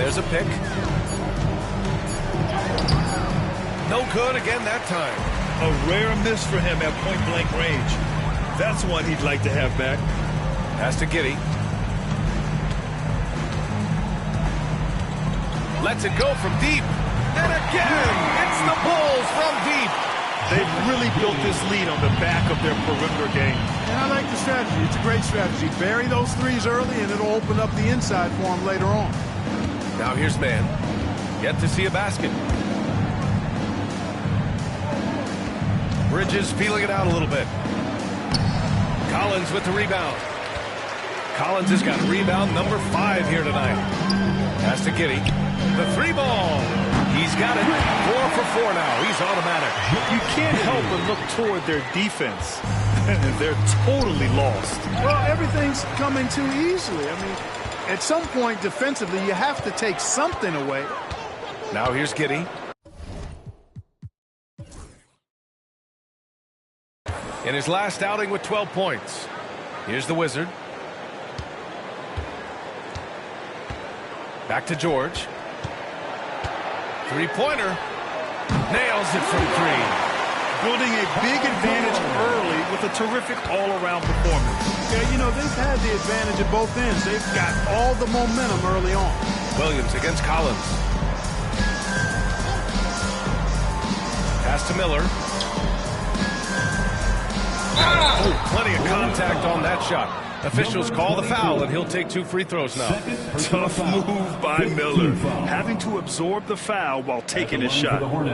there's a pick. No good again that time. A rare miss for him at point-blank range. That's one he'd like to have back. Pass to Giddey. Lets it go from deep. And again, it's the Bulls from deep. They've really built this lead on the back of their perimeter game. And I like the strategy. It's a great strategy. Bury those threes early, and it'll open up the inside for them later on. Now here's man. Yet to see a basket. Bridges feeling it out a little bit. Collins with the rebound. Collins has got rebound number 5 here tonight. Pass to Giddey. The 3 ball. He's got it. 4 for 4 now. He's automatic. You can't help but look toward their defense. They're totally lost. Well, everything's coming too easily. I mean, at some point defensively, you have to take something away. Now here's Giddey. In his last outing with 12 points. Here's the Wizard. Back to George. Three-pointer. Nails it from 3. Building a big advantage early with a terrific all-around performance. Yeah, you know, they've had the advantage at both ends. They've got all the momentum early on. Williams against Collins. Pass to Miller. Oh, plenty of contact on that shot. Officials call the foul, and he'll take 2 free throws now. Tough move by Miller, having to absorb the foul while taking his shot. All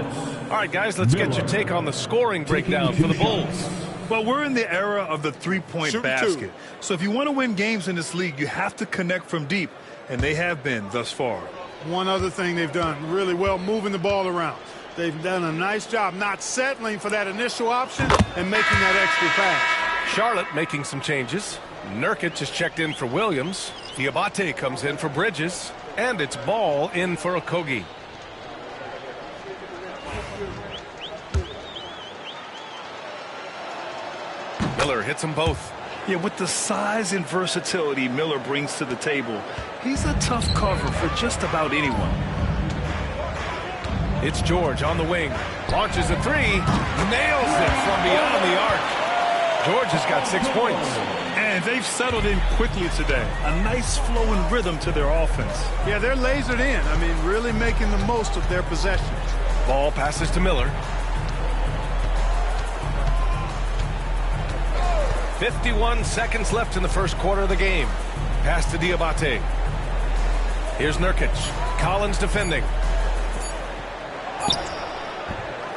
right, guys, let's get your take on the scoring breakdown for the Bulls. Well, we're in the era of the three-point basket. So if you want to win games in this league, you have to connect from deep, and they have been thus far. One other thing they've done really well, moving the ball around. They've done a nice job not settling for that initial option and making that extra pass. Charlotte making some changes. Nurkic is checked in for Williams. Diabate comes in for Bridges. And it's Ball in for Okogie. Miller hits them both. Yeah, with the size and versatility Miller brings to the table, he's a tough cover for just about anyone. It's George on the wing. Launches a 3. Nails it from beyond the arc. George has got 6 points. And they've settled in quickly today. A nice flow and rhythm to their offense. Yeah, they're lasered in. I mean, really making the most of their possession. Ball passes to Miller. 51 seconds left in the first quarter of the game. Pass to Diabate. Here's Nurkic. Collins defending.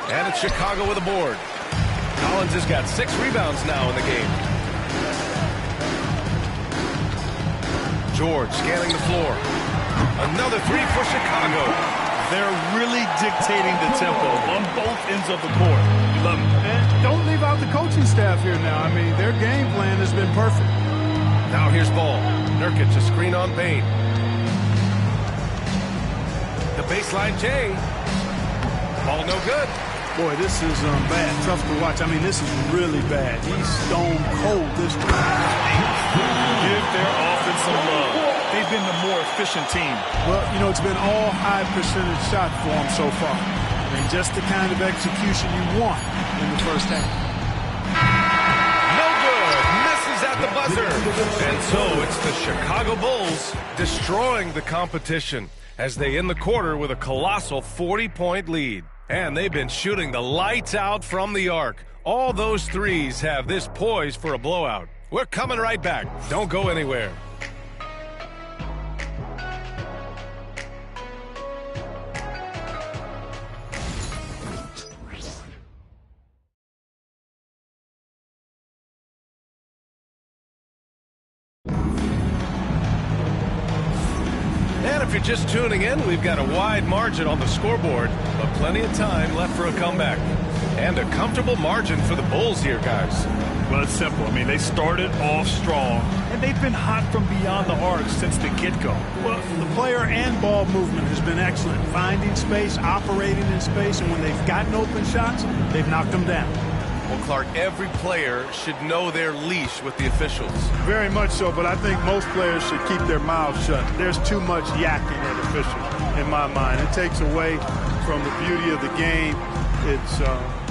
And it's Chicago with a board. Collins has got 6 rebounds now in the game. George scanning the floor. Another 3 for Chicago. They're really dictating the tempo on both ends of the court. You love it. And don't leave out the coaching staff here now. I mean, their game plan has been perfect. Now here's Ball. Nurkic a screen on Payne. The baseline J. Ball no good. Boy, this is bad. Tough to watch. I mean, this is really bad. He's stone cold this time. Give their offense some love. They've been the more efficient team. Well, you know, it's been all high percentage shot for them so far. I mean, just the kind of execution you want in the first half. No good. Misses at the buzzer. And so it's the Chicago Bulls destroying the competition as they end the quarter with a colossal 40-point lead. And they've been shooting the lights out from the arc. All those threes have this poised for a blowout. We're coming right back. Don't go anywhere. If you're just tuning in, we've got a wide margin on the scoreboard, but plenty of time left for a comeback. And a comfortable margin for the Bulls here, guys. Well, it's simple. I mean, they started off strong, and they've been hot from beyond the arc since the get-go. Well, the player and ball movement has been excellent. Finding space, operating in space, and when they've gotten open shots, they've knocked them down. Well, Clark, every player should know their leash with the officials. Very much so, but I think most players should keep their mouths shut. There's too much yakking at officials, in my mind. It takes away from the beauty of the game. It's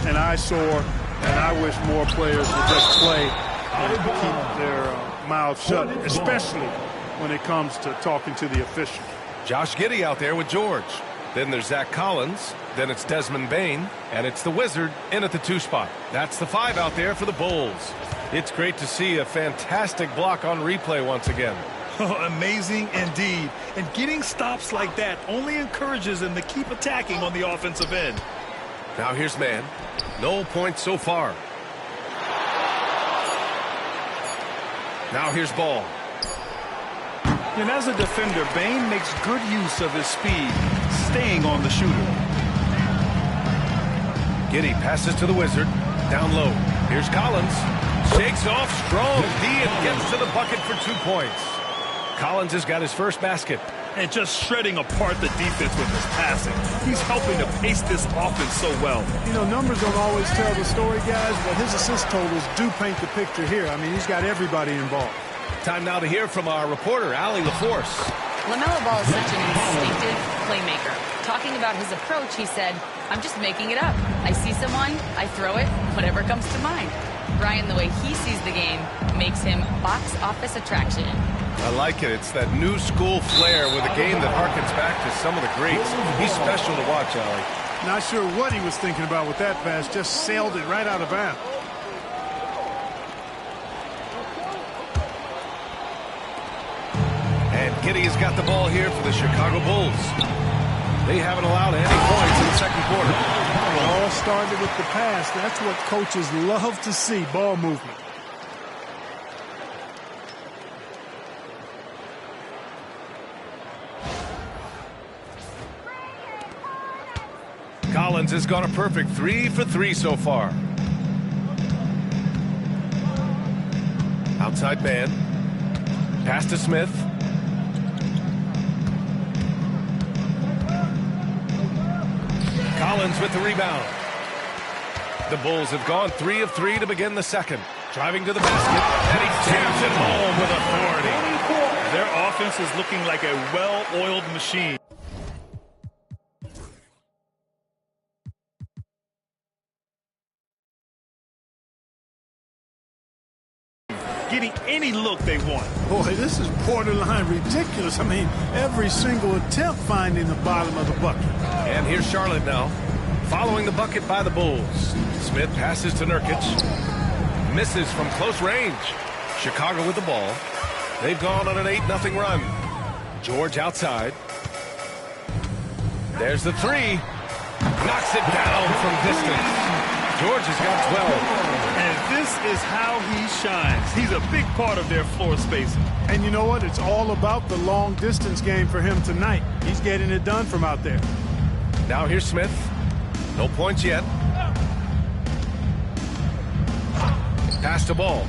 an eyesore, and I wish more players would just play and keep their mouths shut, especially when it comes to talking to the official. Josh Giddey out there with George. Then there's Zach Collins. Then it's Desmond Bain. And it's the Wizard in at the 2 spot. That's the 5 out there for the Bulls. It's great to see a fantastic block on replay once again. Oh, amazing indeed. And getting stops like that only encourages them to keep attacking on the offensive end. Now here's man. No points so far. Now here's ball. And as a defender, Bain makes good use of his speed, staying on the shooter. Giddey passes to the Wizard. Down low. Here's Collins. Shakes off strong D and gets to the bucket for 2 points. Collins has got his first basket. And just shredding apart the defense with his passing. He's helping to pace this offense so well. You know, numbers don't always tell the story, guys, but his assist totals do paint the picture here. I mean, he's got everybody involved. Time now to hear from our reporter, Allie LaForce. LaMelo Ball is such an instinctive playmaker. Talking about his approach, he said, I'm just making it up. I see someone, I throw it, whatever comes to mind. Brian, the way he sees the game makes him box office attraction. I like it. It's that new school flair with a game that harkens back to some of the greats. He's special to watch, Allie. Not sure what he was thinking about with that pass. Just sailed it right out of bounds. And Giddey has got the ball here for the Chicago Bulls. They haven't allowed any points in the second quarter. It all started with the pass. That's what coaches love to see, ball movement. Collins has gone a perfect 3 for 3 so far. Outside man. Pass to Smith. Collins with the rebound. The Bulls have gone 3 of 3 to begin the second. Driving to the basket, and he jams it home with authority. Their offense is looking like a well-oiled machine. Getting any look they want. Boy, this is borderline ridiculous. I mean, every single attempt finding the bottom of the bucket. And here's Charlotte now. Following the bucket by the Bulls. Smith passes to Nurkic. Misses from close range. Chicago with the ball. They've gone on an 8-0 run. George outside. There's the 3. Knocks it down from distance. George has got 12. And this is how he shines. He's a big part of their floor spacing. And you know what? It's all about the long distance game for him tonight. He's getting it done from out there. Now here's Smith. No points yet. Pass the ball.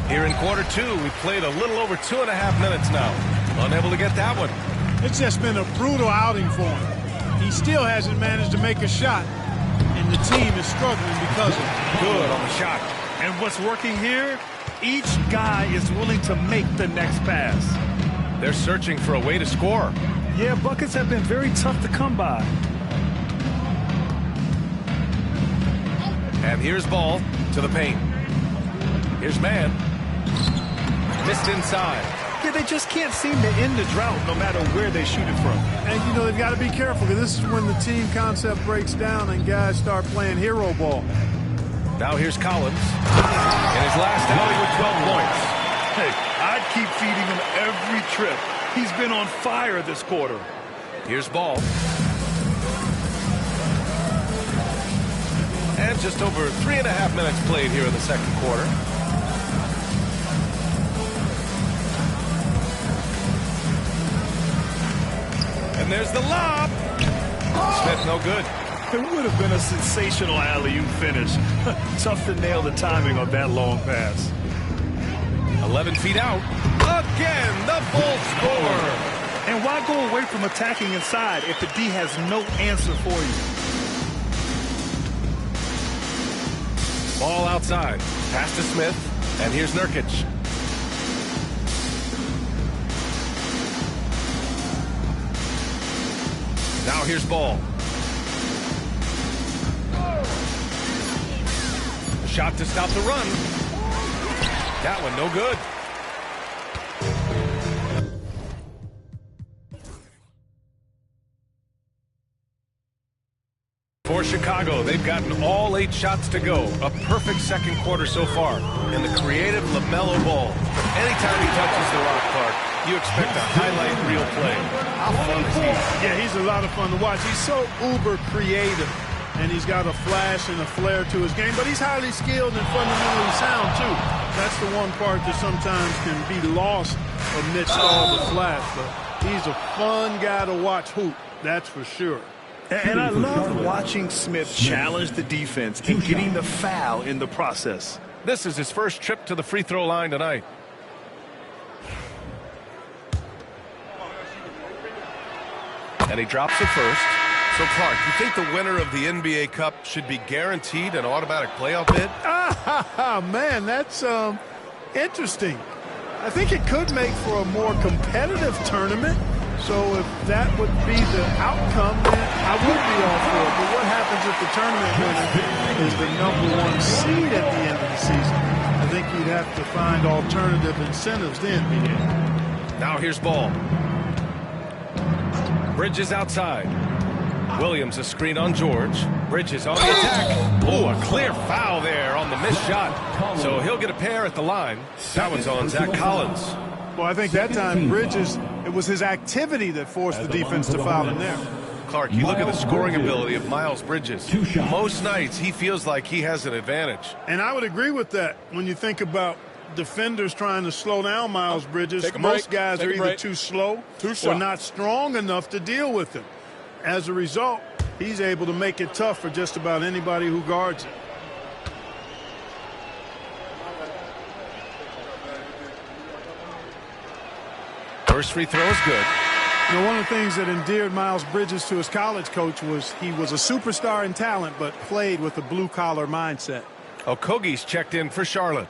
Here in quarter 2, we played a little over 2.5 minutes now. Unable to get that one. It's just been a brutal outing for him. He still hasn't managed to make a shot, and the team is struggling because of it. Good on the shot. And what's working here? Each guy is willing to make the next pass. They're searching for a way to score. Yeah, buckets have been very tough to come by. And here's ball to the paint. Here's man. Missed inside. Yeah, they just can't seem to end the drought no matter where they shoot it from. And, you know, they've got to be careful because this is when the team concept breaks down and guys start playing hero ball. Now here's Collins. In his last outing with 12 points. Hey, I'd keep feeding him every trip. He's been on fire this quarter. Here's ball. And just over 3.5 minutes played here in the second quarter. And there's the lob. Smith, no good. It would have been a sensational alley-oop finish. Tough to nail the timing of that long pass. 11 feet out. Again, the Bulls score. And why go away from attacking inside if the D has no answer for you? Ball outside. Pass to Smith. And here's Nurkic. Now here's Ball. Shot to stop the run. That one no good. For Chicago, they've gotten all 8 shots to go. A perfect second quarter so far. And the creative LaMelo Ball. Anytime he touches the rock, Clark, you expect a highlight reel play. How fun is he? Yeah, he's a lot of fun to watch. He's so uber creative, and he's got a flash and a flair to his game, but he's highly skilled and fundamentally sound, too. That's the one part that sometimes can be lost amidst all the flash. But he's a fun guy to watch hoop, that's for sure. And I love watching Smith challenge the defense and getting the foul in the process. This is his first trip to the free throw line tonight. And he drops it first. So, Clark, you think the winner of the NBA Cup should be guaranteed an automatic playoff bid? Man, that's interesting. I think it could make for a more competitive tournament. So if that would be the outcome, then I would be all for it. But what happens if the tournament winner is the #1 seed at the end of the season? I think you'd have to find alternative incentives then, BA. Now here's Ball. Bridges outside. Williams a screen on George. Bridges on the attack. Oh, a clear foul there on the missed shot. So he'll get a pair at the line. That one's on Zach Collins. Well, I think that time Bridges, it was his activity that forced the defense to foul in there. Clark, you look at the scoring ability of Miles Bridges. Most nights he feels like he has an advantage. And I would agree with that when you think about defenders trying to slow down Miles Bridges. Most guys are either too slow or not strong enough to deal with him. As a result, he's able to make it tough for just about anybody who guards it. First free throw is good. You know, one of the things that endeared Miles Bridges to his college coach was he was a superstar in talent but played with a blue-collar mindset. Okogie's checked in for Charlotte.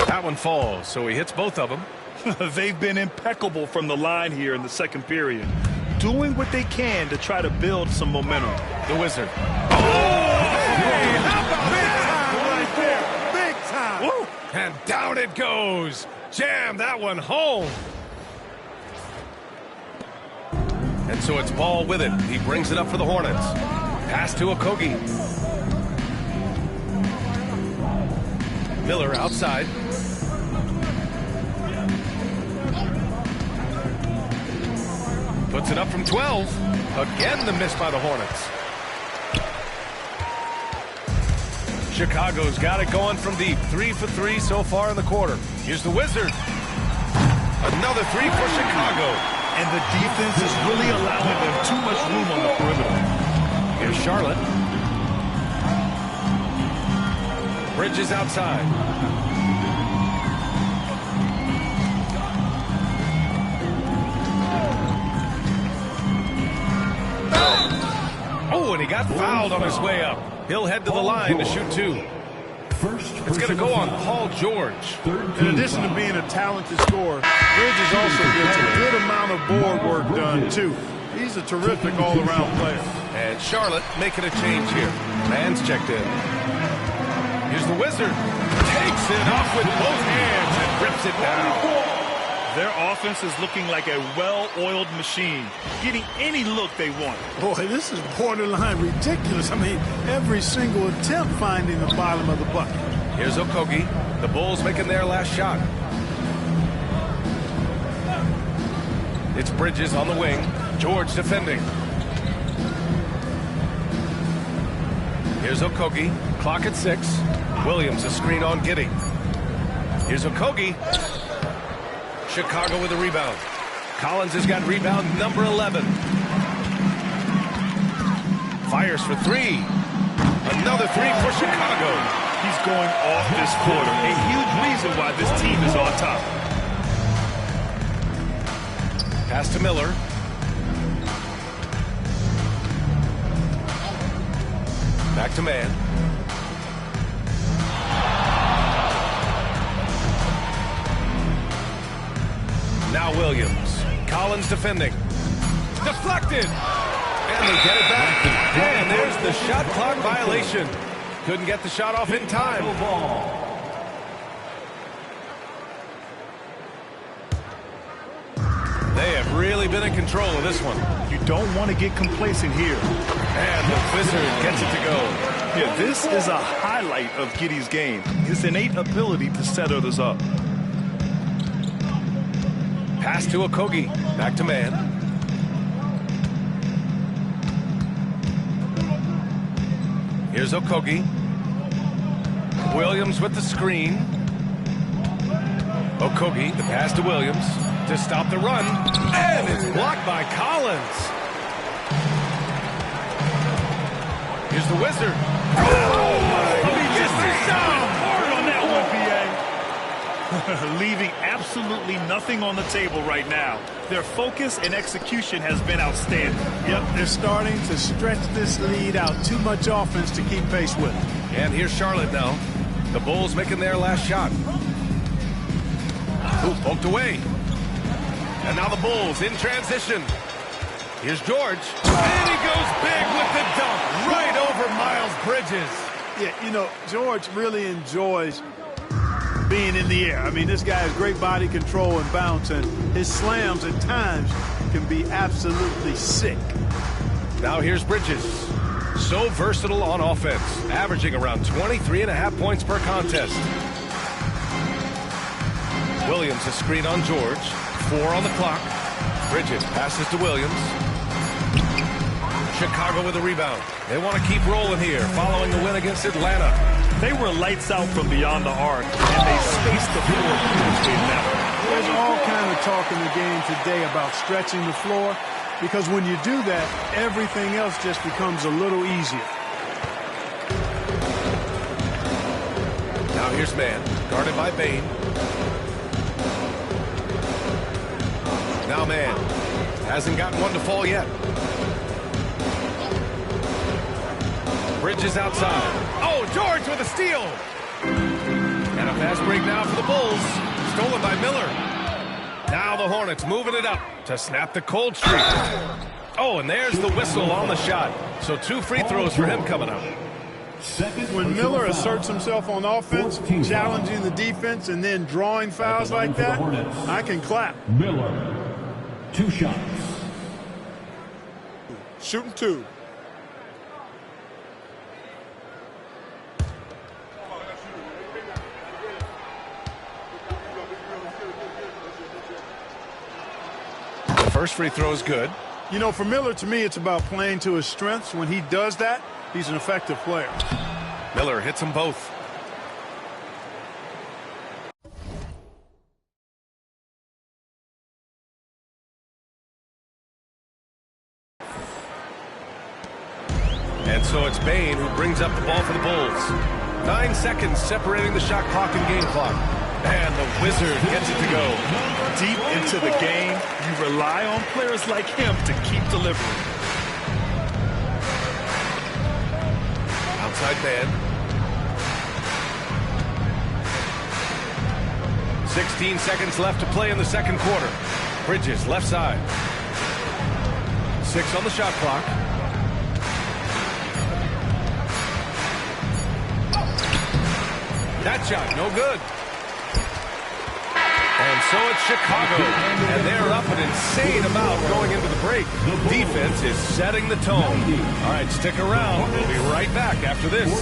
That one falls, so he hits both of them. They've been impeccable from the line here in the second period, doing what they can to try to build some momentum. The Wizard. Oh! Hey, how about big time right there? Big time. Woo! And down it goes. Jam that one home. And so it's Ball with it. He brings it up for the Hornets. Pass to Okogie. Miller outside. Puts it up from 12. Again, the miss by the Hornets. Chicago's got it going from deep. 3 for 3 so far in the quarter. Here's the Wizard. Another 3 for Chicago. And the defense is really allowing them too much room on the perimeter. Here's Charlotte. Bridges outside. Oh, and he got fouled on his way up. He'll head to the line to shoot 2. It's going to go on Paul George. In addition to being a talented scorer, Bridges also gets a good amount of board work done, too. He's a terrific all-around player. And Charlotte making a change here. Man's checked in. Here's the Wizard. Takes it off with both hands and rips it down. Their offense is looking like a well-oiled machine, getting any look they want. Boy, this is borderline ridiculous. I mean, every single attempt finding the bottom of the bucket. Here's Okogie. The Bulls making their last shot. It's Bridges on the wing. George defending. Here's Okogie. Clock at 6. Williams a screen on Giddey. Here's Okogie. Chicago with a rebound. Collins has got rebound number 11. Fires for three. Another three for Chicago. He's going off this quarter. A huge reason why this team is on top. Pass to Miller. Back to man. Now Williams. Collins defending. Deflected. And they get it back. And there's the shot clock violation. Couldn't get the shot off in time. They have really been in control of this one. You don't want to get complacent here. And the Wizard gets it to go. Yeah, this is a highlight of Giddey's game. His innate ability to set others up. Pass to Okogie. Back to man. Here's Okogie. Williams with the screen. Okogie, the pass to Williams to stop the run. And it's blocked by Collins. Here's the Wizard. Oh, my. He just is down hard on that one, PA. Leaving absolutely nothing on the table right now. Their focus and execution has been outstanding. Yep, they're starting to stretch this lead out. Too much offense to keep pace with. And here's Charlotte now. The Bulls making their last shot. Ooh, poked away. And now the Bulls in transition. Here's George. And he goes big with the dunk right over Miles Bridges. Yeah, you know, George really enjoys being in the air. I mean, this guy has great body control and bounce, and his slams at times can be absolutely sick. Now here's Bridges. So versatile on offense, averaging around 23.5 points per contest. Williams a screen on George. 4 on the clock. Bridges passes to Williams. Chicago with a rebound. They want to keep rolling here following the win against Atlanta. They were lights out from beyond the arc, and they spaced the floor beautifully in that one. There's all kind of talk in the game today about stretching the floor, because when you do that, everything else just becomes a little easier. Now here's man, guarded by Bane. Now man, hasn't gotten one to fall yet. Bridges outside. Oh, George with a steal. And a fast break now for the Bulls. Stolen by Miller. Now the Hornets moving it up to snap the cold streak. Oh, and there's the whistle on the shot. So 2 free throws for him coming up. When Miller asserts himself on offense, challenging the defense, and then drawing fouls like that, I can clap. Miller, 2 shots. Shooting 2. First free throw is good. You know, for Miller, to me, it's about playing to his strengths. When he does that, he's an effective player. Miller hits them both. And so it's Bane who brings up the ball for the Bulls. 9 seconds separating the shot clock and game clock. And the Wizard gets it to go. Deep into the game, you rely on players like him to keep delivering. Outside man. 16 seconds left to play in the second quarter. Bridges, left side. 6 on the shot clock. That shot, no good. And so it's Chicago, and they're up an insane amount going into the break. Defense is setting the tone. All right, stick around. We'll be right back after this.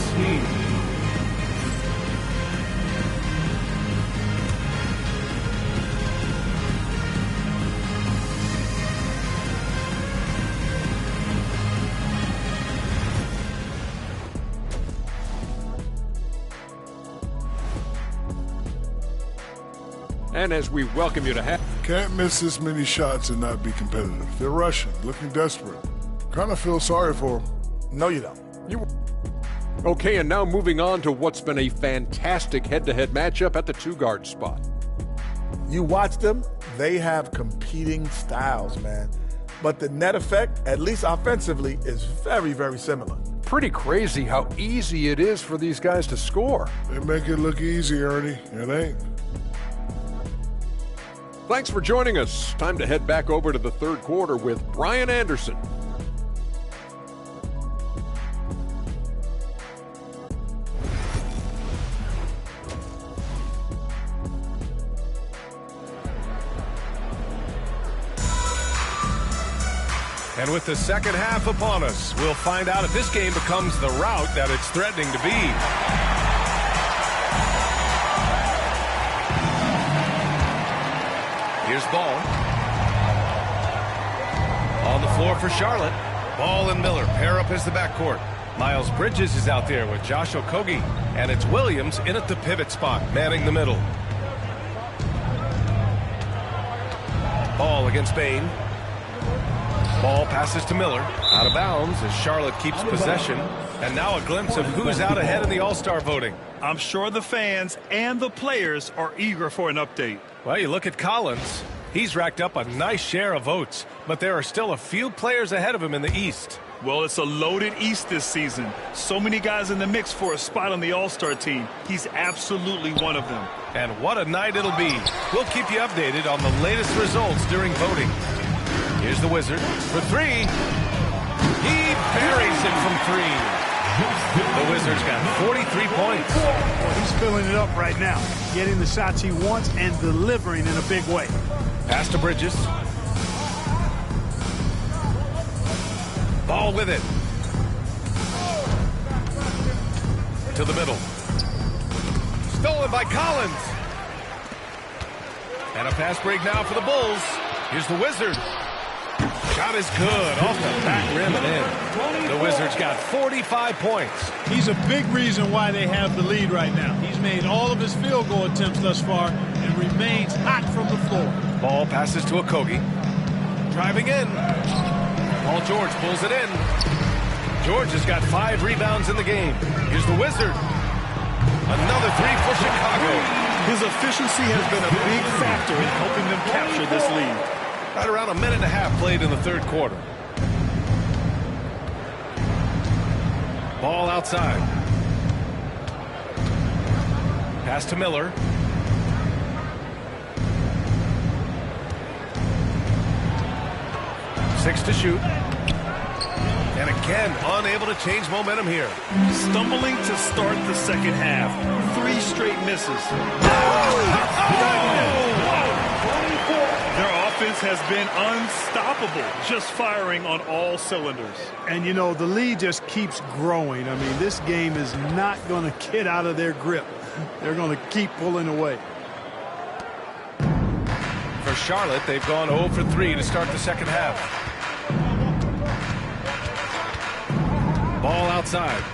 And as we welcome you to have... Can't miss this many shots and not be competitive. They're rushing, looking desperate. Kind of feel sorry for them. No, you don't. Okay, and now moving on to what's been a fantastic head-to-head matchup at the two-guard spot. You watch them, they have competing styles, man. But the net effect, at least offensively, is very, very similar. Pretty crazy how easy it is for these guys to score. They make it look easy, Ernie. It ain't. Thanks for joining us. Time to head back over to the third quarter with Brian Anderson. And with the second half upon us, we'll find out if this game becomes the rout that it's threatening to be. Here's Ball. On the floor for Charlotte. Ball and Miller pair up as the backcourt. Miles Bridges is out there with Josh Okogie. And it's Williams in at the pivot spot, manning the middle. Ball against Bane. Ball passes to Miller. Out of bounds as Charlotte keeps possession. And now a glimpse of who's out ahead in the All-Star voting. I'm sure the fans and the players are eager for an update. Well, you look at Collins. He's racked up a nice share of votes, but there are still a few players ahead of him in the East. Well, it's a loaded East this season. So many guys in the mix for a spot on the All-Star team. He's absolutely one of them. And what a night it'll be. We'll keep you updated on the latest results during voting. Here's the Wizard for three. He buries it from three. The Wizards got 43 points. He's filling it up right now, getting the shots he wants and delivering in a big way. Pass to Bridges. Ball with it. To the middle. Stolen by Collins. And a pass break now for the Bulls. Here's the Wizards. Shot is good off the back rim and in. The Wizards got 45 points. He's a big reason why they have the lead right now. He's made all of his field goal attempts thus far and remains hot from the floor. Ball passes to Okogie. Driving in. Paul George pulls it in. George has got 5 rebounds in the game. Here's the Wizard. Another three for Chicago. His efficiency has been a big factor in helping them capture this lead. Right around a minute and a half played in the third quarter. Ball outside. Pass to Miller. Six to shoot. And again, unable to change momentum here. Stumbling to start the second half. 3 straight misses. Their offense has been unstoppable, just firing on all cylinders. And, you know, the lead just keeps growing. I mean, this game is not going to get out of their grip. They're going to keep pulling away. For Charlotte, they've gone 0 for 3 to start the second half. Ball outside.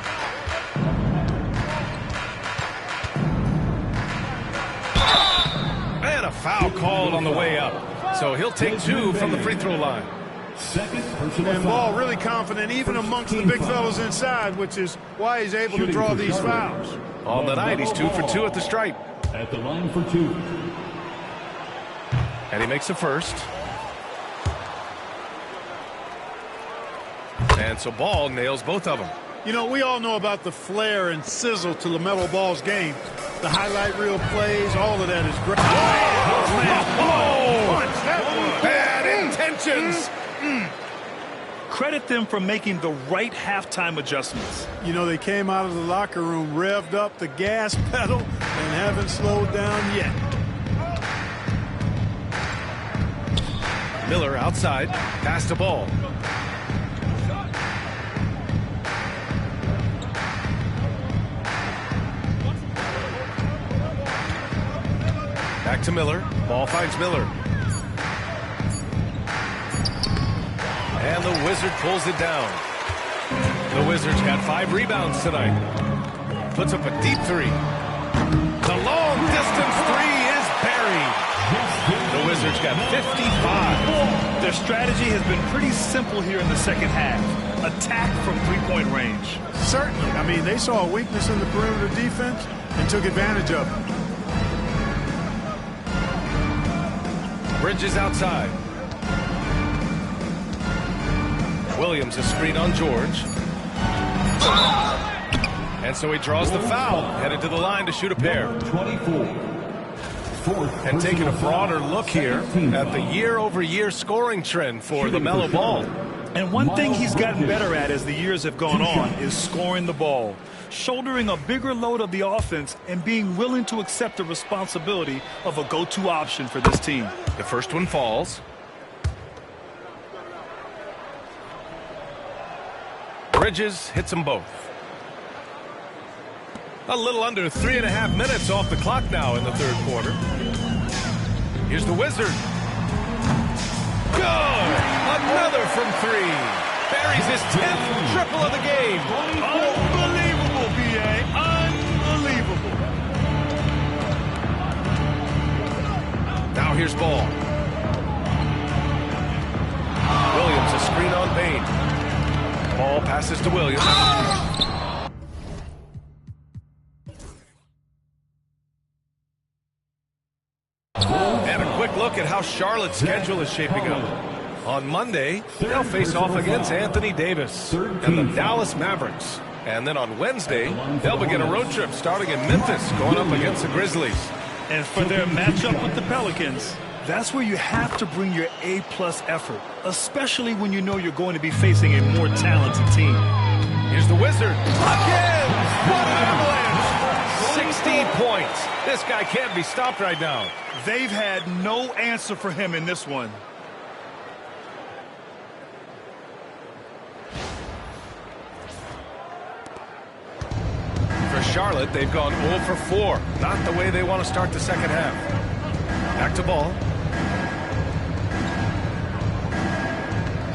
And a foul called on the way up. So he'll take 2 from the free throw line. And Ball really confident even amongst the big fellas inside, which is why he's able to draw these fouls. On the night, he's 2 for 2 at the stripe. At the line for 2. And he makes the first. And so Ball nails both of them. You know, we all know about the flair and sizzle to LaMelo Ball's game. The highlight reel plays, all of that is great. Bad intentions. Credit them for making the right halftime adjustments. You know, they came out of the locker room, revved up the gas pedal, and haven't slowed down yet. Miller outside, pass to Ball. Back to Miller. Ball finds Miller. And the Wizard pulls it down. The Wizards got 5 rebounds tonight. Puts up a deep 3. The long distance 3 is buried. Wizards got 55. Their strategy has been pretty simple here in the second half. Attack from three-point range. Certainly. I mean, they saw a weakness in the perimeter defense and took advantage of it. Bridges outside. Williams a screen on George. And so he draws the foul, headed to the line to shoot a pair. 24. And taking a broader look here at the year-over-year scoring trend for LaMelo Ball. And one thing he's gotten better at as the years have gone on is scoring the ball, shouldering a bigger load of the offense, and being willing to accept the responsibility of a go-to option for this team. The first one falls. Bridges hits them both. A little under 3.5 minutes off the clock now in the third quarter. Here's the Wizard. Good! Another from three. Buries his 10th triple of the game. Unbelievable, B.A. Unbelievable. Now here's Ball. Williams a screen on Payne. Ball passes to Williams. And a quick look at how Charlotte's schedule is shaping up. On Monday, they'll face off against Anthony Davis and the Dallas Mavericks. And then on Wednesday, they'll begin a road trip starting in Memphis, going up against the Grizzlies. And for their matchup with the Pelicans, that's where you have to bring your A-plus effort, especially when you know you're going to be facing a more talented team. Here's the Wizard. Again! What an avalanche! 16 points. This guy can't be stopped right now. They've had no answer for him in this one. For Charlotte, they've gone 0 for 4. Not the way they want to start the second half. Back to Ball.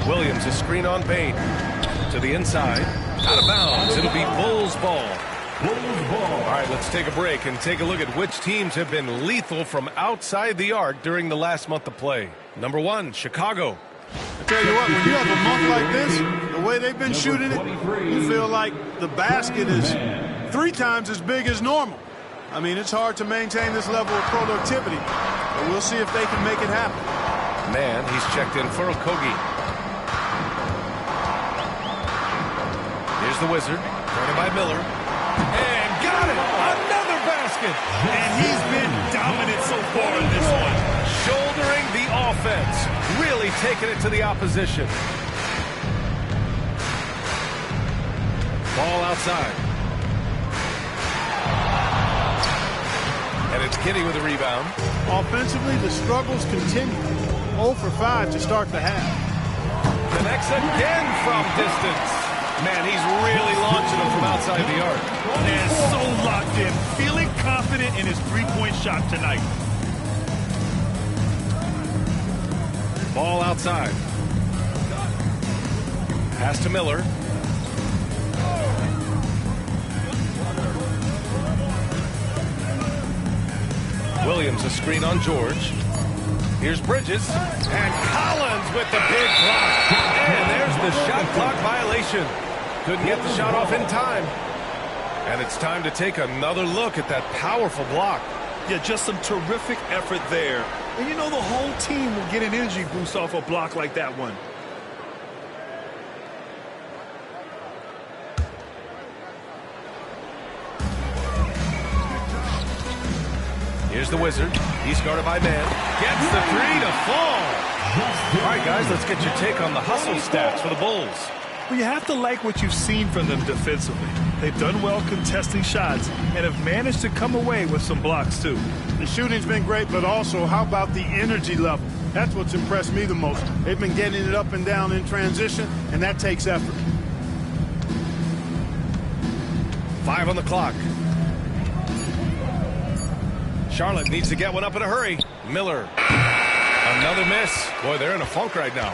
Williams a screen on Payne. To the inside. Out of bounds. It'll be Bulls ball. All right, let's take a break and take a look at which teams have been lethal from outside the arc during the last month of play. Number 1, Chicago. I tell you what, when you have a month like this, the way they've been shooting it, you feel like the basket is 3 times as big as normal. I mean, it's hard to maintain this level of productivity, but we'll see if they can make it happen. Man, he's checked in for Okogie. Here's the Wizard, guarded by Miller. And got it! Another basket! And he's been dominant so far in this one. Shouldering the offense. Really taking it to the opposition. Ball outside. And it's Kinney with a rebound. Offensively, the struggles continue. 0 for 5 to start the half. Connects again from distance. Man, he's really launching them from outside the arc. And so locked in, feeling confident in his three-point shot tonight. Ball outside. Pass to Miller. Williams a screen on George. Here's Bridges. And Collins with the big block. And there's the shot clock violation. Couldn't get the shot off in time. And it's time to take another look at that powerful block. Yeah, just some terrific effort there. And you know the whole team will get an energy boost off a block like that one. Here's the Wizard. He's guarded by man. Gets the 3 to fall. All right, guys, let's get your take on the hustle stats for the Bulls. Well, you have to like what you've seen from them defensively. They've done well contesting shots and have managed to come away with some blocks, too. The shooting's been great, but also, how about the energy level? That's what's impressed me the most. They've been getting it up and down in transition, and that takes effort. 5 on the clock. Charlotte needs to get one up in a hurry. Miller. Another miss. Boy, they're in a funk right now.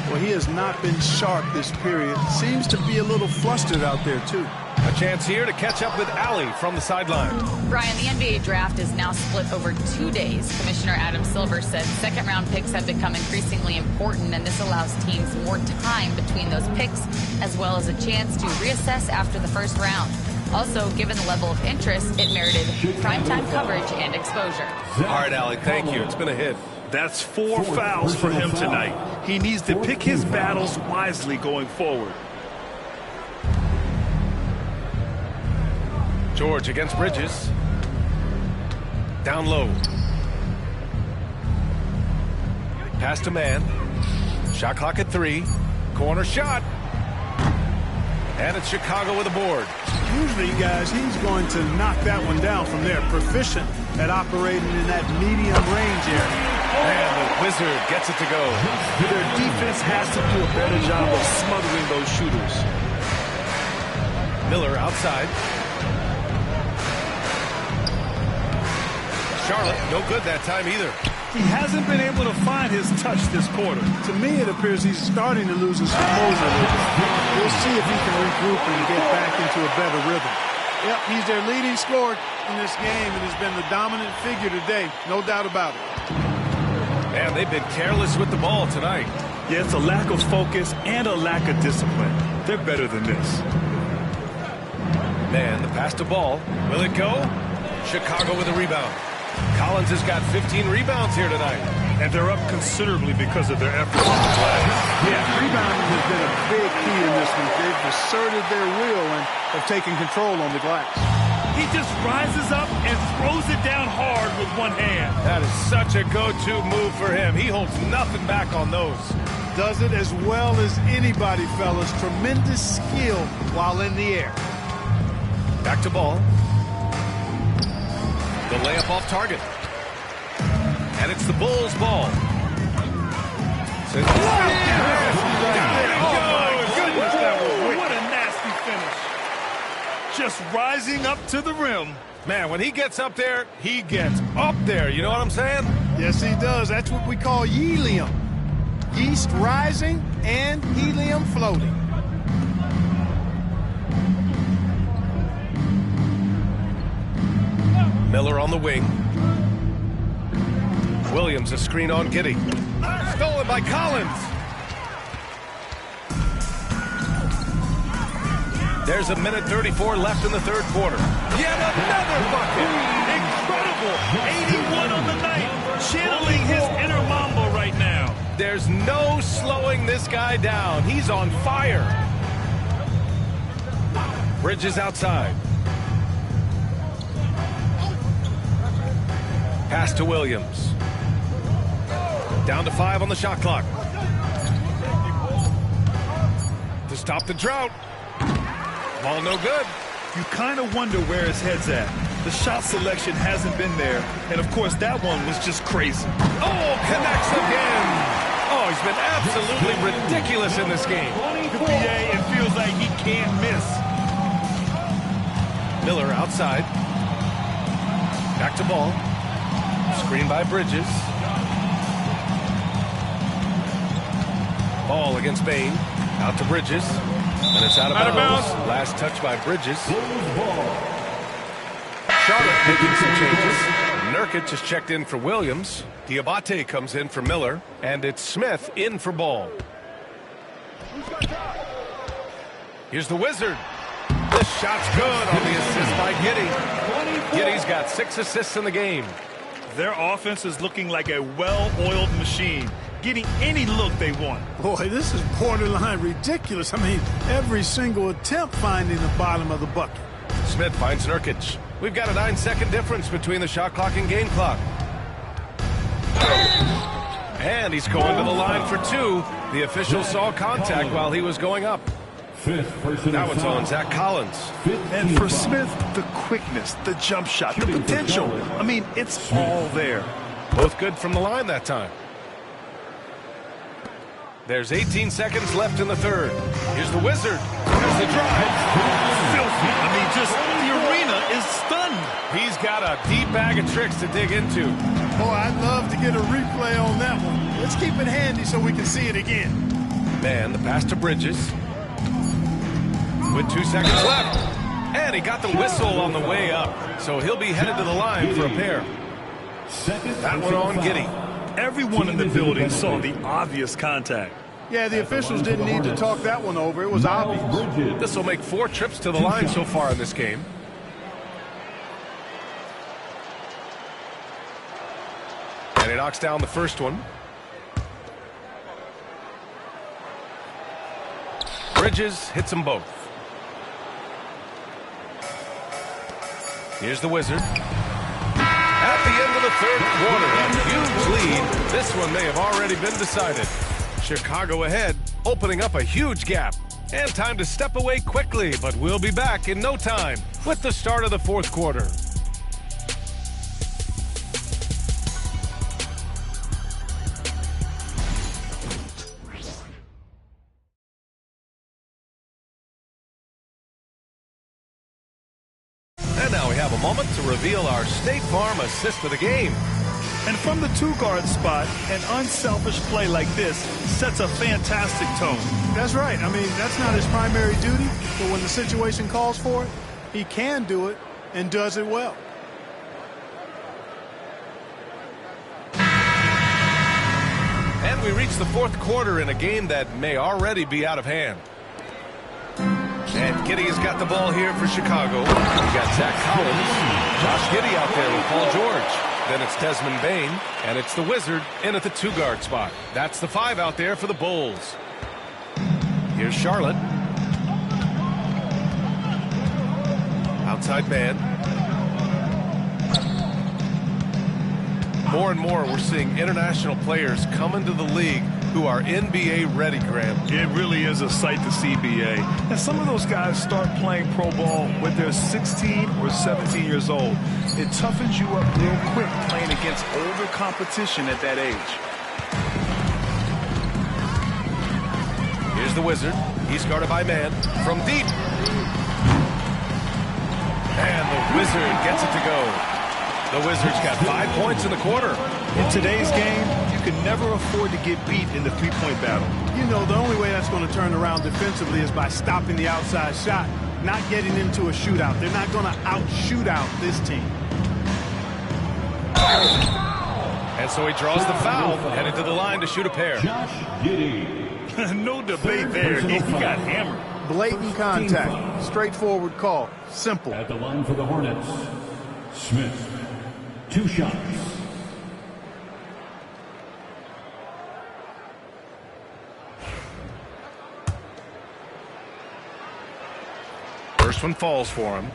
Well, he has not been sharp this period. Seems to be a little flustered out there, too. A chance here to catch up with Allie from the sideline. Brian, the NBA draft is now split over 2 days. Commissioner Adam Silver said second-round picks have become increasingly important, and this allows teams more time between those picks, as well as a chance to reassess after the first round. Also, given the level of interest, it merited primetime coverage and exposure. All right, Allie, thank you. It's been a hit. That's 4 fouls for him tonight. He needs to pick his battles wisely going forward. George against Bridges. Down low. Pass to man. Shot clock at 3. Corner shot. And it's Chicago with a board. Usually, guys, he's going to knock that one down from there. Proficient at operating in that medium range area. And the Wizard gets it to go. Their defense has to do a better job of smothering those shooters. Miller outside. Charlotte, no good that time either. He hasn't been able to find his touch this quarter. To me, it appears he's starting to lose his composure a little bit. We'll see if he can regroup and get back into a better rhythm. Yep, he's their leading scorer in this game and has been the dominant figure today, no doubt about it. And they've been careless with the ball tonight. Yeah, it's a lack of focus and a lack of discipline. They're better than this. Man, the pass to ball. Will it go? Chicago with a rebound. Collins has got 15 rebounds here tonight. And they're up considerably because of their efforts on the glass. Yeah, rebounding has been a big key in this one. They've asserted their will and have taken control on the glass. He just rises up and throws it down hard with one hand. That is such a go-to move for him. He holds nothing back on those. Does it as well as anybody, fellas. Tremendous skill while in the air. Back to ball. The layup off target. And it's the Bulls' ball. There it goes. Goodness, that was wicked. What a nasty finish. Just rising up to the rim. Man, when he gets up there, he gets up there. You know what I'm saying? Yes, he does. That's what we call helium. Yeast rising and helium floating. Miller on the wing. Williams a screen on Giddey. Stolen by Collins. There's 1:34 left in the third quarter. Yet another bucket. Incredible. 81 on the night. Channeling his inner Mamba right now. There's no slowing this guy down. He's on fire. Bridges outside. Pass to Williams. Down to 5 on the shot clock. To stop the drought. Ball no good. You kind of wonder where his head's at. The shot selection hasn't been there. And, of course, that one was just crazy. Oh, connects again. Oh, he's been absolutely ridiculous in this game. The PA, it feels like he can't miss. Miller outside. Back to ball. Screen by Bridges. Ball against Bain. Out to Bridges. And it's out of bounds. Last touch by Bridges. Charlotte making some changes. Nurkic has checked in for Williams. Diabate comes in for Miller. And it's Smith in for Ball. Here's the Wizard. This shot's good on the assist by Giddey. Giddey's got 6 assists in the game. Their offense is looking like a well-oiled machine, getting any look they want. Boy, this is borderline ridiculous. I mean, every single attempt finding the bottom of the bucket. Smith finds Nurkic. We've got a 9-second difference between the shot clock and game clock. And he's going to the line for 2. The official saw contact while he was going up. Now it's on Zach Collins. And for Smith, the quickness, the jump shot, the potential. I mean, it's all there. Both good from the line that time. There's 18 seconds left in the third. Here's the Wizard. There's the drive. Filthy. I mean, just the arena is stunned. He's got a deep bag of tricks to dig into. Boy, I'd love to get a replay on that one. Let's keep it handy so we can see it again. Man, the pass to Bridges. With 2 seconds left. And he got the whistle on the way up, so he'll be headed to the line for a pair. That one on Giddey. Everyone in the building saw the obvious contact. Yeah, the officials didn't need to talk that one over. It was obvious. This will make 4 trips to the line so far in this game. And he knocks down the first one. Bridges hits them both. Here's the Wizard. At the end of the third quarter, a huge lead. This one may have already been decided. Chicago ahead, opening up a huge gap. And time to step away quickly, but we'll be back in no time with the start of the fourth quarter. And now we have a moment to reveal our State Farm assist of the game. And from the 2-guard spot, an unselfish play like this sets a fantastic tone. That's right. I mean, that's not his primary duty, but when the situation calls for it, he can do it and does it well. And we reach the fourth quarter in a game that may already be out of hand. And Giddey has got the ball here for Chicago. We got Zach Collins, Josh Giddey out there with Paul George. Then it's Desmond Bain, and it's the Wizard in at the 2-guard spot. That's the 5 out there for the Bulls. Here's Charlotte. Outside man. More and more we're seeing international players come into the league who are NBA ready, Graham. It really is a sight to see, BA. And some of those guys start playing pro ball when they're 16 or 17 years old. It toughens you up real quick playing against older competition at that age. Here's the Wizard. He's guarded by man from deep. And the Wizard gets it to go. The Wizards got 5 points in the quarter. In today's game, you can never afford to get beat in the three-point battle. You know, the only way that's going to turn around defensively is by stopping the outside shot, not getting into a shootout. They're not going to out-shoot out this team. And so he draws the foul, headed to the line to shoot a pair. Josh Giddey. No debate there. He got hammered. Blatant contact. Straightforward call. Simple. At the line for the Hornets, Smith. 2 shots. First one falls for him.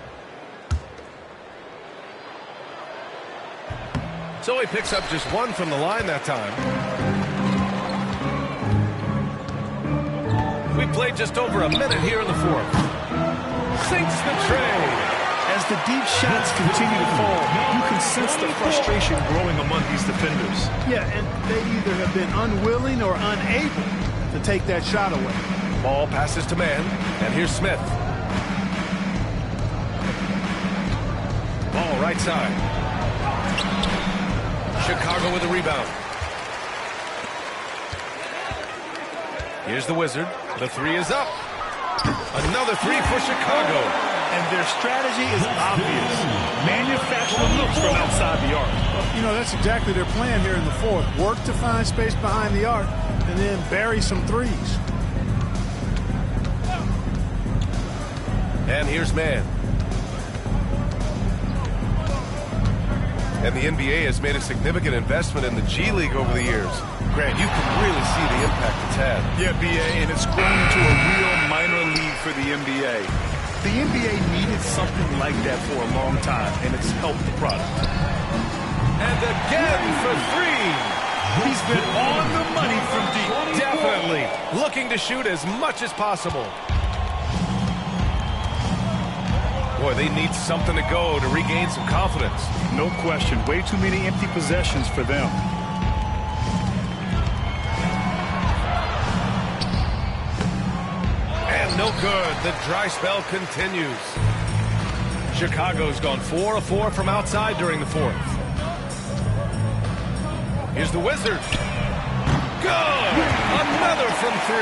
So he picks up just 1 from the line that time. We played just over a minute here in the fourth. Sinks the tray. As the deep shots continue to fall, you can sense the frustration growing among these defenders. Yeah, and they either have been unwilling or unable to take that shot away. Ball passes to man, and here's Smith. Ball right side. Chicago with a rebound. Here's the Wizard. The 3 is up. Another 3 for Chicago. And their strategy is obvious. Manufacture looks from outside the arc. You know, that's exactly their plan here in the fourth. Work to find space behind the arc and then bury some threes. And here's man. And the NBA has made a significant investment in the G League over the years. Grant, you can really see the impact it's had. Yeah, BA, and it's grown into a real minor league for the NBA. The NBA needed something like that for a long time, and it's helped the product. And again for 3. He's been on the money from deep. Definitely looking to shoot as much as possible. Boy, they need something to go to regain some confidence. No question. Way too many empty possessions for them. No good. The dry spell continues. Chicago's gone 4 of 4 from outside during the fourth. Here's the Wizard. Good! Another from 3.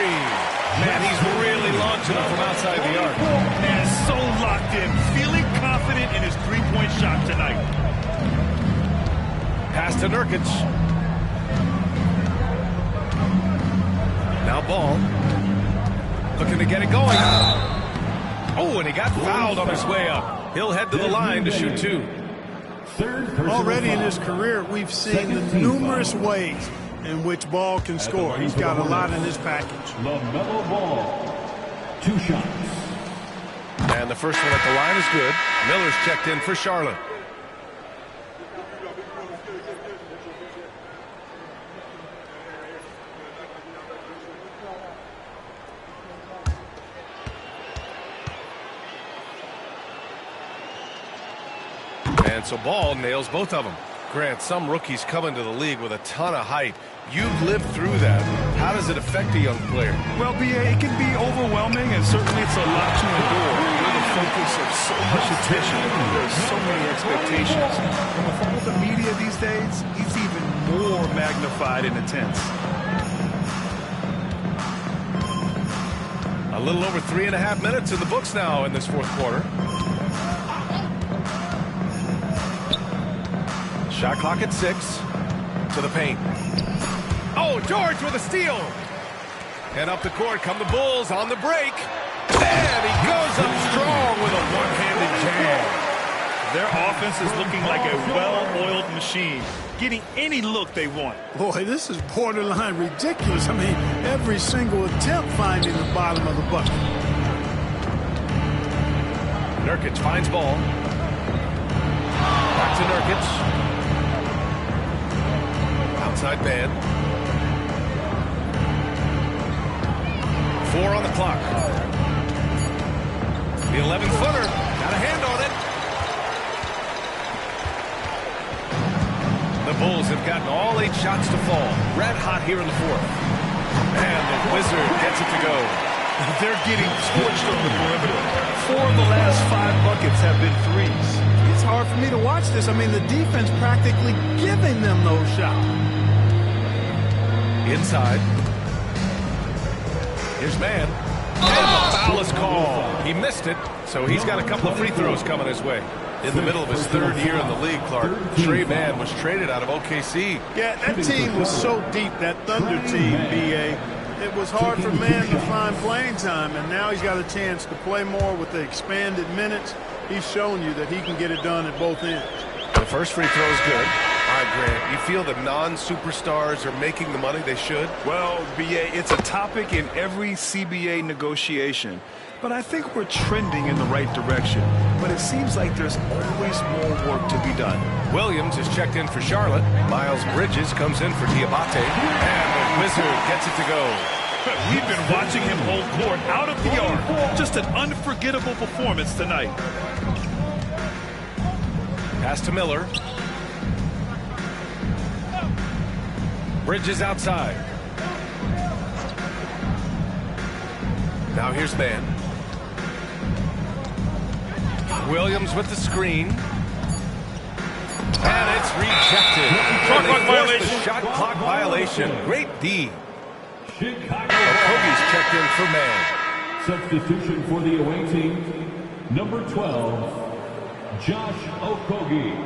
Man, he's really launching them from outside the arc. And so locked him feeling confident in his three-point shot tonight. Pass to Nurkic. Now Ball. Looking to get it going. Oh, and he got fouled on his way up. He'll head to the line to shoot two. Already in his career, we've seen the numerous ways in which Ball can score. He's got a lot in his package. LaMelo Ball, 2 shots. And the first one at the line is good. Miller's checked in for Charlotte. And so Ball nails both of them. Grant, some rookies come into the league with a ton of height. You've lived through that. How does it affect a young player? Well, B.A., it can be overwhelming, and certainly it's a lot to endure. You're the focus of so much attention. There's so many expectations. And with all the media these days, it's even more magnified and intense. A little over 3.5 minutes in the books now in this fourth quarter. Shot clock at 6. To the paint. Oh, George with a steal. And up the court come the Bulls on the break. And he goes up strong with a one-handed jam. Their offense is looking like a well-oiled machine, getting any look they want. Boy, this is borderline ridiculous. I mean, every single attempt finding the bottom of the bucket. Nurkic finds Ball. Back to Nurkic. Outside man. 4 on the clock. The 11-footer. Got a hand on it. The Bulls have gotten all 8 shots to fall. Red hot here in the fourth. And the Wizard gets it to go. They're getting torched on the perimeter. 4 of the last 5 buckets have been threes. It's hard for me to watch this. I mean, the defense practically giving them those shots. Inside. Here's man. And the foul is called. He missed it, so he's got a couple of free throws coming his way. In the middle of his 3rd year in the league, Clark, Tre Mann was traded out of OKC. Yeah, that team was so deep, that Thunder team, B.A. It was hard for Mann to find playing time, and now he's got a chance to play more with the expanded minutes. He's shown you that he can get it done at both ends. The first free throw is good. All right, Grant, you feel the non-superstars are making the money they should? Well, B.A., it's a topic in every CBA negotiation. But I think we're trending in the right direction. But it seems like there's always more work to be done. Williams is checked in for Charlotte. Miles Bridges comes in for Diabate. And the Wizard gets it to go. We've been watching him hold court out of the arc. Just an unforgettable performance tonight. Pass to Miller. Bridges outside. Now here's man. Williams with the screen. And it's rejected. Shot clock violation. Shot clock violation. Great D. Chicago. Okogie's checked in for man. Substitution for the away team, number 12, Josh Okogie.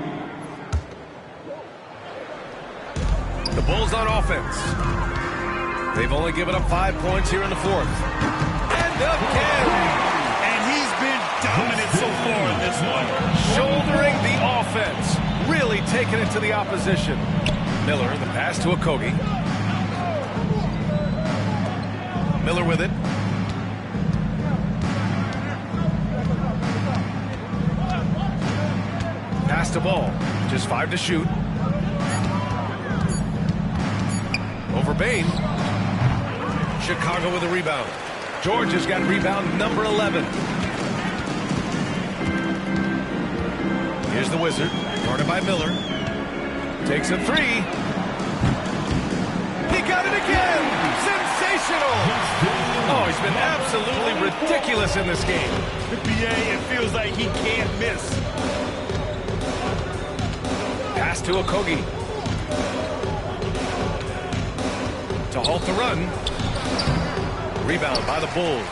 The Bulls on offense. They've only given up 5 points here in the fourth. And again. And he's been dominant so far in this one. Shouldering the offense. Really taking it to the opposition. Miller, the pass to Okogie. Miller with it. Pass to Ball. Just 5 to shoot. Over Bane. Chicago with a rebound. George has got rebound number 11. Here's the Wizard. Guarded by Miller. Takes a 3. He got it again! Sensational! Oh, he's been absolutely ridiculous in this game. BA, it feels like he can't miss. Pass to Okogie. To halt the run. Rebound by the Bulls.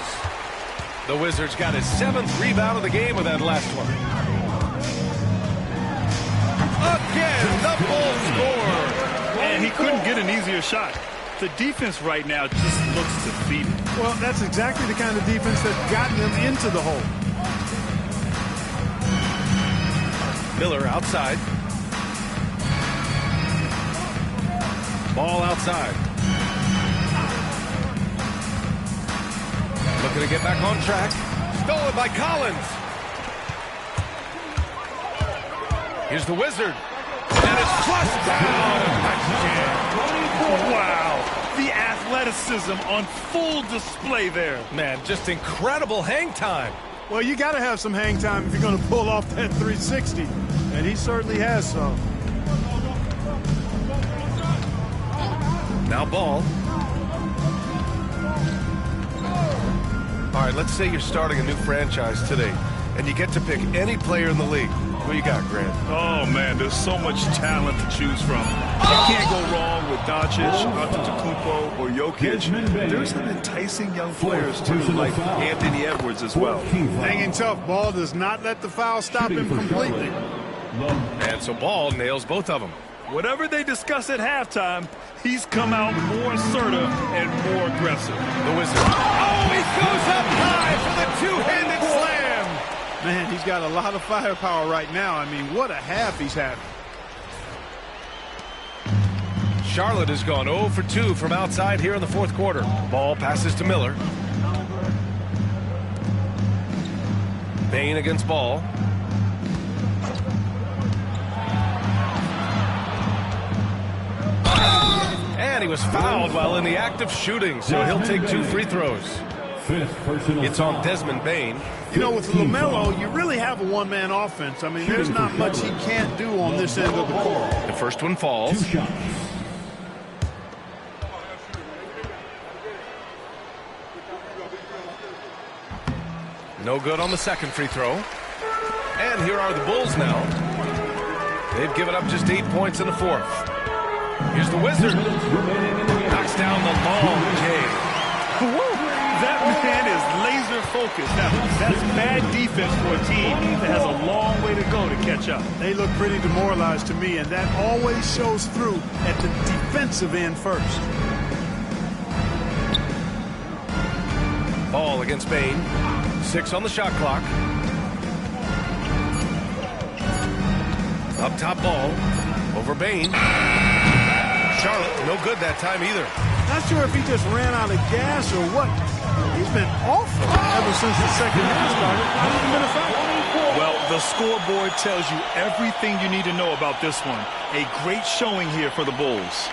The Wizards got his 7th rebound of the game with that last one. Again, the Bulls score. And he couldn't get an easier shot. The defense right now just looks defeated. Well, that's exactly the kind of defense that got them into the hole. Miller outside. Ball outside. Looking to get back on track. Stolen by Collins. Here's the Wizard. And it's flushed down. Wow. The athleticism on full display there. Man, just incredible hang time. Well, you got to have some hang time if you're going to pull off that 360. And he certainly has some. Now Ball. All right, let's say you're starting a new franchise today, and you get to pick any player in the league. Who you got, Grant? Oh, man, there's so much talent to choose from. You can't go wrong with Doncic, Antetokounmpo, or Jokic. There's some enticing young players, too, like Anthony Edwards as well. Hanging tough. Ball does not let the foul stop him completely. And so Ball nails both of them. Whatever they discuss at halftime, he's come out more assertive and more aggressive. The Wizard. Oh, he goes up high for the two-handed slam. Man, he's got a lot of firepower right now. I mean, what a half he's having. Charlotte has gone 0 for 2 from outside here in the fourth quarter. Ball passes to Miller. Bane against Ball. And he was fouled while in the act of shooting, so he'll take 2 free throws. It's on Desmond Bane. You know, with LaMelo, you really have a one-man offense. I mean, there's not much he can't do on this end of the court. The first one falls. No good on the second free throw. And here are the Bulls now. They've given up just 8 points in the fourth. Here's the Wizard. Knocks down the long J. That man is laser focused. Now, that's bad defense for a team that has a long way to go to catch up. They look pretty demoralized to me, and that always shows through at the defensive end first. Ball against Bane. 6 on the shot clock. Up top Ball. Over Bane. Charlotte, no good that time either. Not sure if he just ran out of gas or what. He's been awful ever since the second half started. Not even been a foul. Well, the scoreboard tells you everything you need to know about this one. A great showing here for the Bulls.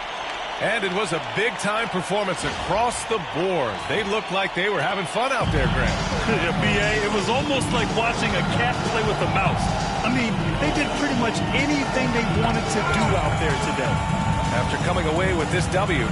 And it was a big-time performance across the board. They looked like they were having fun out there, Grant. Yeah, B.A., it was almost like watching a cat play with a mouse. I mean, they did pretty much anything they wanted to do out there today. After coming away with this W,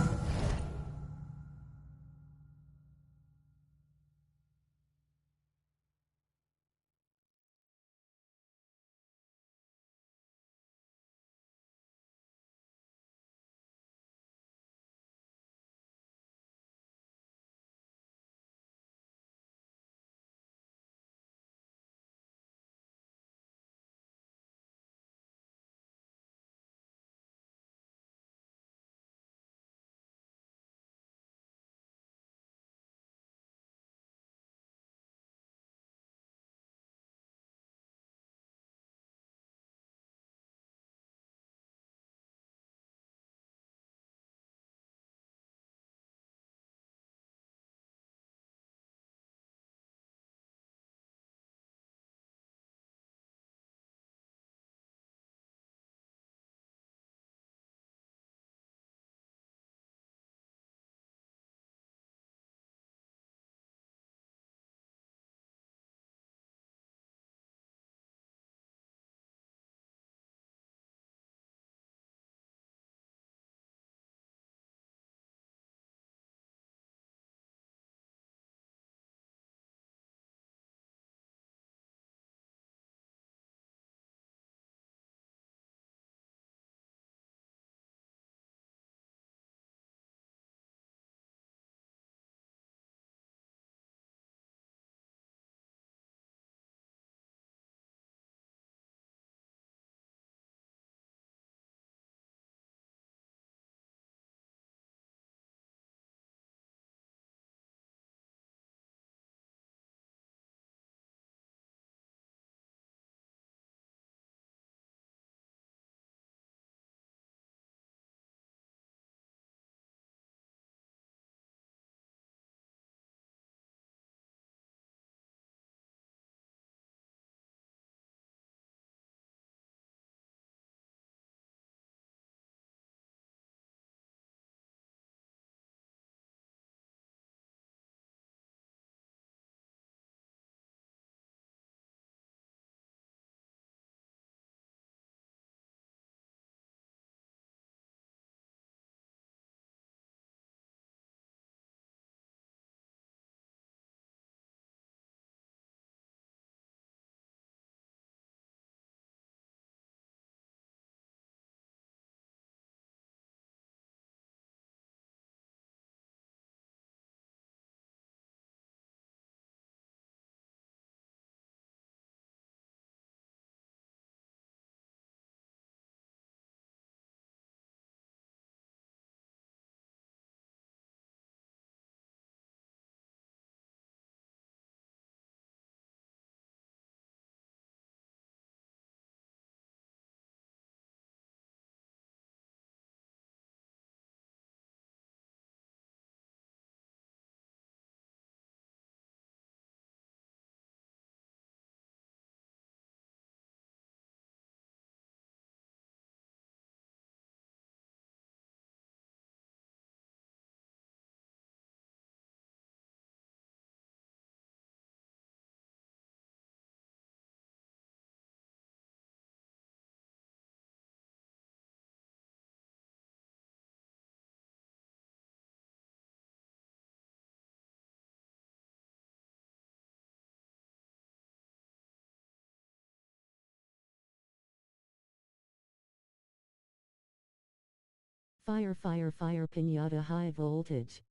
Fire, fire, fire, piñata, high voltage.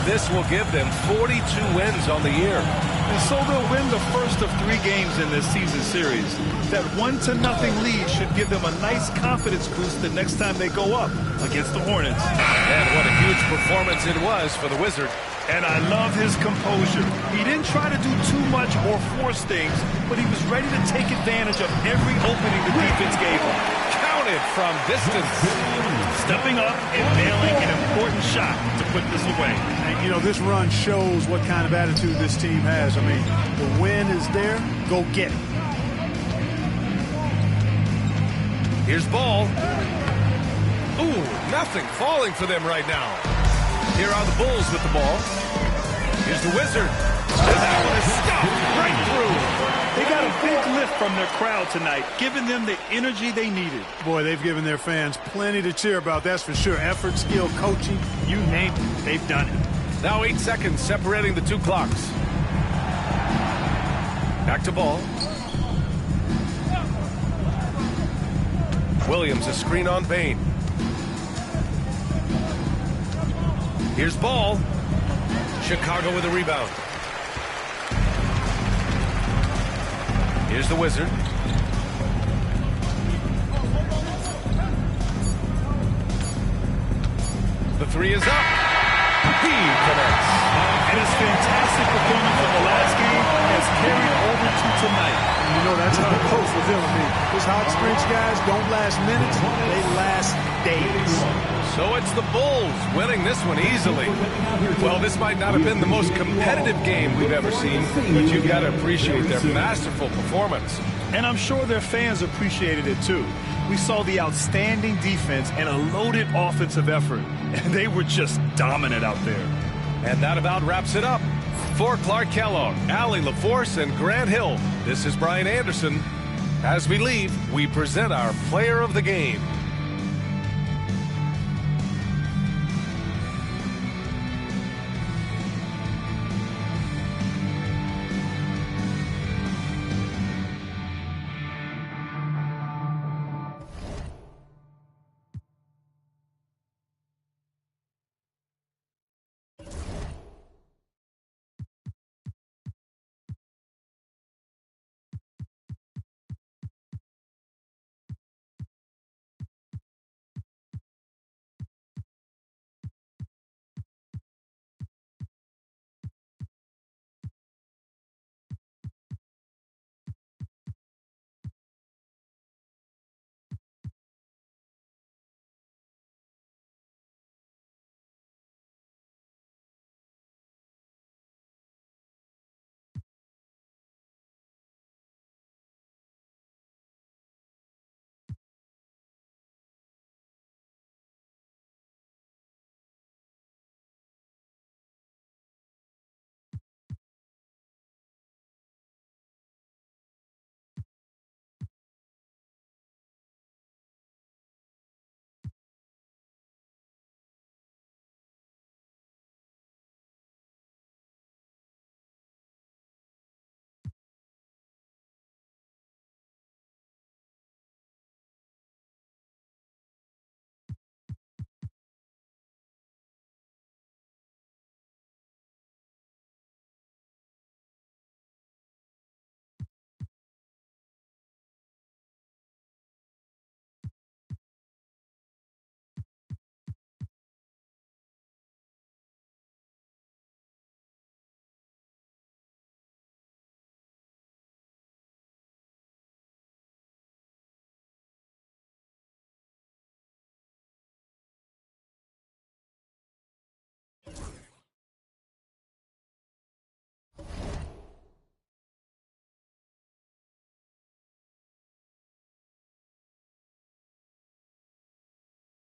This will give them 42 wins on the year. And so they'll win the first of 3 games in this season series. That 1-0 lead should give them a nice confidence boost the next time they go up against the Hornets. And what a huge performance it was for the Wizard. And I love his composure. He didn't try to do too much or force things, but he was ready to take advantage of every opening the defense gave him. counted from distance. Stepping up and nailing an important shot to put this away. And, you know, this run shows what kind of attitude this team has. I mean, the win is there. Go get it. Here's ball. Ooh, nothing falling for them right now. Here are the Bulls with the ball. Here's the Wizard. And that one is stopped right through. They got a big lift from their crowd tonight, giving them the energy they needed. Boy, they've given their fans plenty to cheer about, that's for sure. Effort, skill, coaching, you name it, they've done it. Now 8 seconds separating the two clocks. Back to ball. Williams, a screen on Bain. Here's ball. Chicago with a rebound. Here's the Wizard. The three is up. He connects. And his fantastic performance in the last game has carried over to tonight. You know, that's how it goes with him. I mean, those hot streaks guys don't last minutes, they last days. So it's the Bulls winning this one easily. Well, this might not have been the most competitive game we've ever seen, but you've got to appreciate their masterful performance. And I'm sure their fans appreciated it too. We saw the outstanding defense and a loaded offensive effort, and they were just dominant out there. And that about wraps it up. For Clark Kellogg, Allie LaForce, and Grant Hill, this is Brian Anderson. As we leave, we present our player of the game.